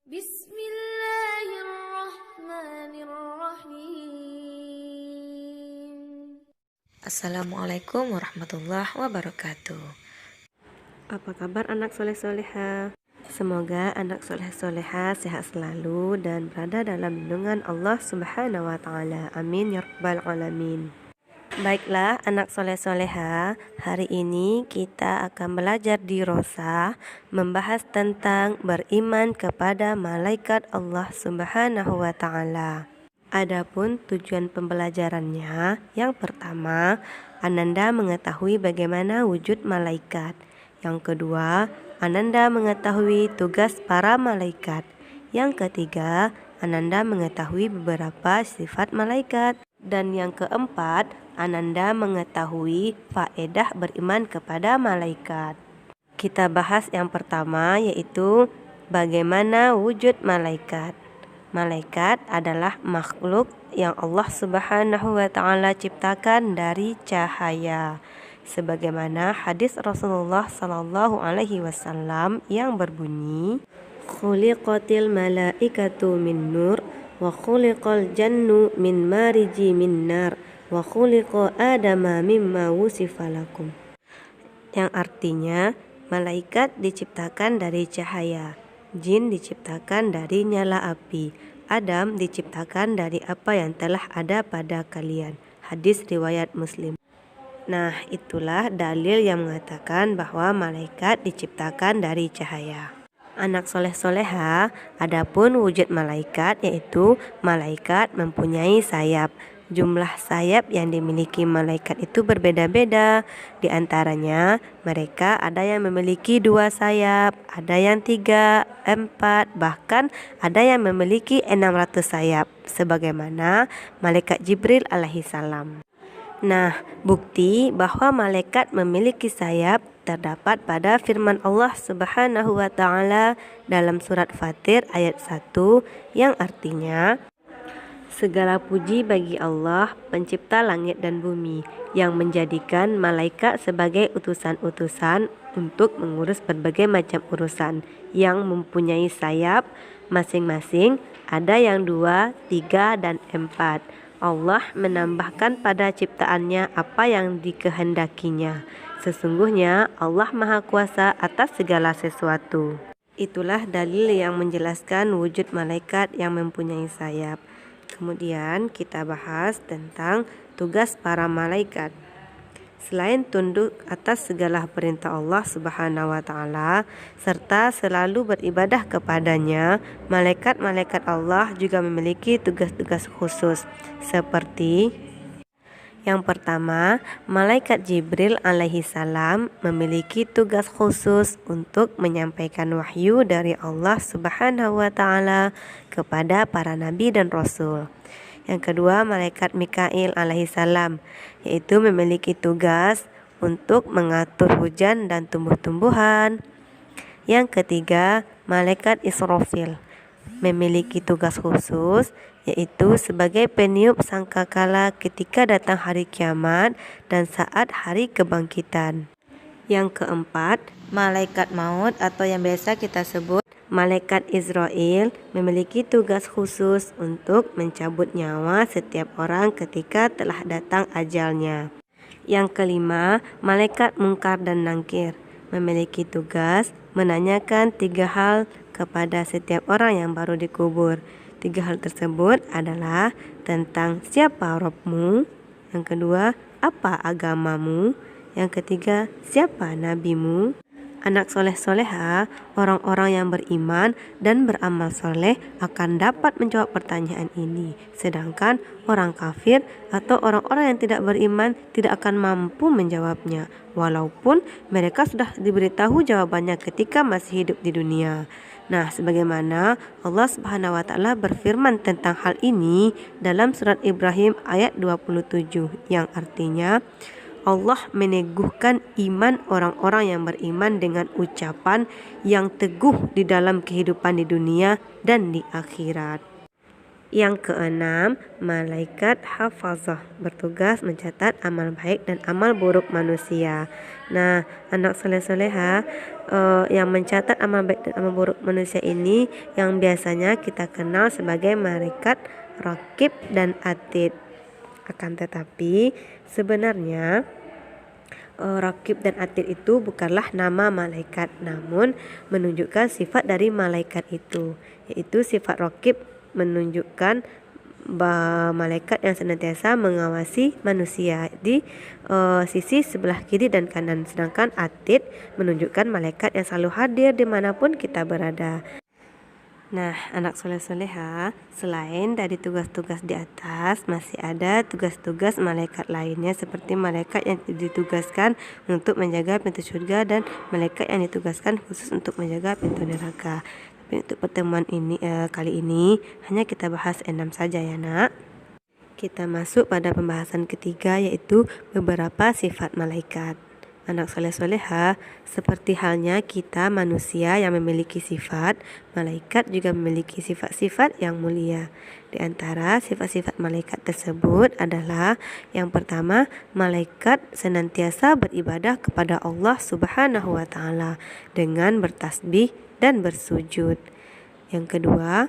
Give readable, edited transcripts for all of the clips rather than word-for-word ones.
Bismillahirrahmanirrahim. Assalamualaikum warahmatullahi wabarakatuh. Apa kabar anak soleh-soleha? Semoga anak soleh-soleha sehat selalu dan berada dalam lindungan Allah Subhanahu wa Ta'ala. Amin ya Rabbal Alamin. Baiklah anak soleh-soleha, hari ini kita akan belajar di Rosa membahas tentang beriman kepada malaikat Allah Subhanahu wa Ta'ala. Adapun tujuan pembelajarannya, yang pertama, Ananda mengetahui bagaimana wujud malaikat. Yang kedua, Ananda mengetahui tugas para malaikat. Yang ketiga, Ananda mengetahui beberapa sifat malaikat. Dan yang keempat, Ananda mengetahui faedah beriman kepada malaikat. Kita bahas yang pertama, yaitu bagaimana wujud malaikat. Malaikat adalah makhluk yang Allah Subhanahu wa Ta'ala ciptakan dari cahaya, sebagaimana hadis Rasulullah Sallallahu Alaihi Wasallam yang berbunyi, khuliqatil malaikatu min nur wa khuliqal jannu min mariji min nar wa khuliqa adama mimma wusifa lakum. Yang artinya, malaikat diciptakan dari cahaya, jin diciptakan dari nyala api, Adam diciptakan dari apa yang telah ada pada kalian. Hadis riwayat Muslim. Nah, itulah dalil yang mengatakan bahwa malaikat diciptakan dari cahaya. Anak soleh-soleha, adapun wujud malaikat yaitu malaikat mempunyai sayap. Jumlah sayap yang dimiliki malaikat itu berbeda-beda. Di antaranya, mereka ada yang memiliki 2 sayap, ada yang 3, 4, bahkan ada yang memiliki 600 sayap, sebagaimana malaikat Jibril alaihissalam. Nah, bukti bahwa malaikat memiliki sayap terdapat pada firman Allah Subhanahu wa Ta'ala dalam surat Fatir ayat 1 yang artinya, segala puji bagi Allah, pencipta langit dan bumi, yang menjadikan malaikat sebagai utusan-utusan untuk mengurus berbagai macam urusan, yang mempunyai sayap masing-masing, ada yang 2, 3, dan 4. Allah menambahkan pada ciptaannya apa yang dikehendakinya. Sesungguhnya Allah Maha Kuasa atas segala sesuatu. Itulah dalil yang menjelaskan wujud malaikat yang mempunyai sayap. Kemudian kita bahas tentang tugas para malaikat. Selain tunduk atas segala perintah Allah Subhanahu wa Ta'ala serta selalu beribadah kepadanya, malaikat-malaikat Allah juga memiliki tugas-tugas khusus, seperti yang pertama, malaikat Jibril alaihissalam memiliki tugas khusus untuk menyampaikan wahyu dari Allah Subhanahu wa Ta'ala kepada para nabi dan rasul. Yang kedua, malaikat Mikail alaihissalam, yaitu memiliki tugas untuk mengatur hujan dan tumbuh-tumbuhan. Yang ketiga, malaikat Israfil memiliki tugas khusus, yaitu sebagai peniup sangkakala ketika datang hari kiamat dan saat hari kebangkitan. Yang keempat, malaikat maut atau yang biasa kita sebut malaikat Israel memiliki tugas khusus untuk mencabut nyawa setiap orang ketika telah datang ajalnya. Yang kelima, malaikat Munkar dan Nakir memiliki tugas menanyakan 3 hal kepada setiap orang yang baru dikubur. 3 hal tersebut adalah tentang siapa Rabbmu, yang kedua, apa agamamu, yang ketiga, siapa nabimu. Anak soleh-soleha, orang-orang yang beriman dan beramal soleh akan dapat menjawab pertanyaan ini. Sedangkan orang kafir atau orang-orang yang tidak beriman tidak akan mampu menjawabnya, walaupun mereka sudah diberitahu jawabannya ketika masih hidup di dunia. Nah, sebagaimana Allah Subhanahu wa Ta'ala berfirman tentang hal ini dalam surat Ibrahim ayat 27, yang artinya, Allah meneguhkan iman orang-orang yang beriman dengan ucapan yang teguh di dalam kehidupan di dunia dan di akhirat. Yang keenam, malaikat hafazah bertugas mencatat amal baik dan amal buruk manusia. Nah, anak soleh-soleha, yang mencatat amal baik dan amal buruk manusia ini yang biasanya kita kenal sebagai malaikat raqib dan atid. Akan tetapi sebenarnya Raqib dan Atid itu bukanlah nama malaikat, namun menunjukkan sifat dari malaikat itu, yaitu sifat Raqib menunjukkan malaikat yang senantiasa mengawasi manusia di sisi sebelah kiri dan kanan, sedangkan Atid menunjukkan malaikat yang selalu hadir dimanapun kita berada. Nah, anak soleh-soleha, selain dari tugas-tugas di atas, masih ada tugas-tugas malaikat lainnya seperti malaikat yang ditugaskan untuk menjaga pintu surga dan malaikat yang ditugaskan khusus untuk menjaga pintu neraka. Tapi untuk pertemuan ini kali ini hanya kita bahas 6 saja ya nak. Kita masuk pada pembahasan ketiga, yaitu beberapa sifat malaikat. Anak soleh-soleha, seperti halnya kita manusia yang memiliki sifat, malaikat juga memiliki sifat-sifat yang mulia. Di antara sifat-sifat malaikat tersebut adalah yang pertama, malaikat senantiasa beribadah kepada Allah Subhanahu wa taala dengan bertasbih dan bersujud. Yang kedua,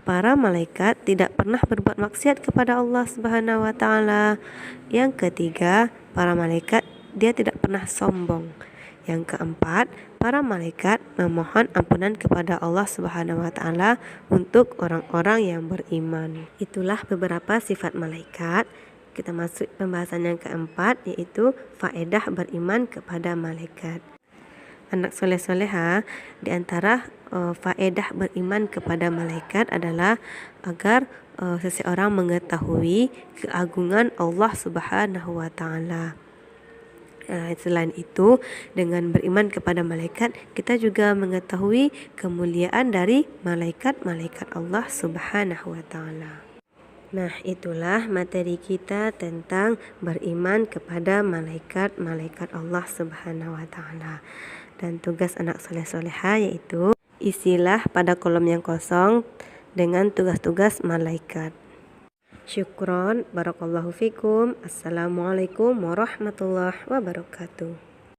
para malaikat tidak pernah berbuat maksiat kepada Allah Subhanahu wa taala. Yang ketiga, para malaikat dia tidak pernah sombong. Yang keempat, para malaikat memohon ampunan kepada Allah Subhanahu wa taala untuk orang-orang yang beriman. Itulah beberapa sifat malaikat. Kita masuk pembahasan yang keempat, yaitu faedah beriman kepada malaikat. Anak soleh-soleha, di antara faedah beriman kepada malaikat adalah agar seseorang mengetahui keagungan Allah Subhanahu wa taala. Selain itu, dengan beriman kepada malaikat, kita juga mengetahui kemuliaan dari malaikat-malaikat Allah Subhanahu wa taala. Nah, itulah materi kita tentang beriman kepada malaikat-malaikat Allah Subhanahu wa taala. Dan tugas anak soleh-soleha yaitu isilah pada kolom yang kosong dengan tugas-tugas malaikat. Syukron, barakallahu fikum. Assalamualaikum warahmatullahi wabarakatuh.